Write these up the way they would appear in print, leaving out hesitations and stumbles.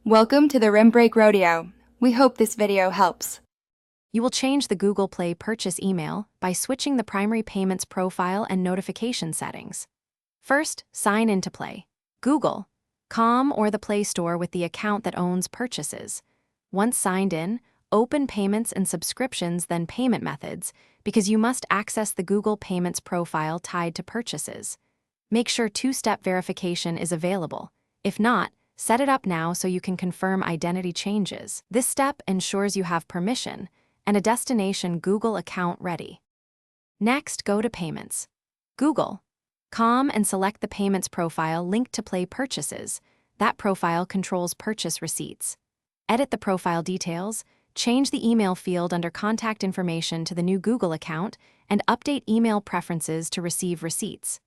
Welcome to the Rim Break Rodeo. We hope this video helps. You will change the Google Play purchase email by switching the primary payments profile and notification settings. First, sign into Play, Google.com or the Play Store with the account that owns purchases. Once signed in, open Payments and Subscriptions, then Payment Methods, because you must access the Google Payments profile tied to purchases. Make sure two-step verification is available. If not, set it up now so you can confirm identity changes. This step ensures you have permission and a destination Google account ready. Next, go to Payments, Google.com, and select the Payments profile linked to Play Purchases. That profile controls purchase receipts. Edit the profile details, change the email field under Contact Information to the new Google account, and update email preferences to receive receipts.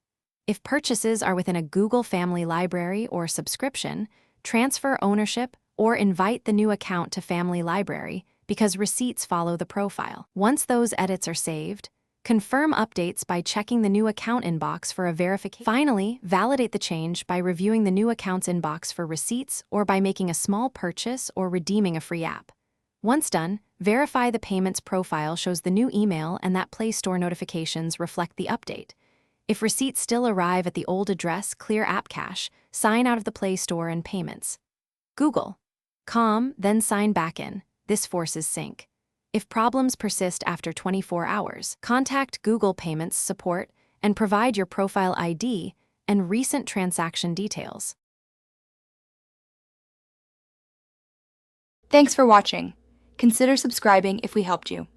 If purchases are within a Google Family Library or subscription, transfer ownership or invite the new account to Family Library because receipts follow the profile. Once those edits are saved, confirm updates by checking the new account inbox for a verification. Finally, validate the change by reviewing the new account's inbox for receipts or by making a small purchase or redeeming a free app. Once done, verify the payments profile shows the new email and that Play Store notifications reflect the update. If receipts still arrive at the old address, clear app cache, sign out of the Play Store and Payments, Google.com, then sign back in. This forces sync. If problems persist after 24 hours, contact Google Payments support and provide your profile ID and recent transaction details. Thanks for watching. Consider subscribing if we helped you.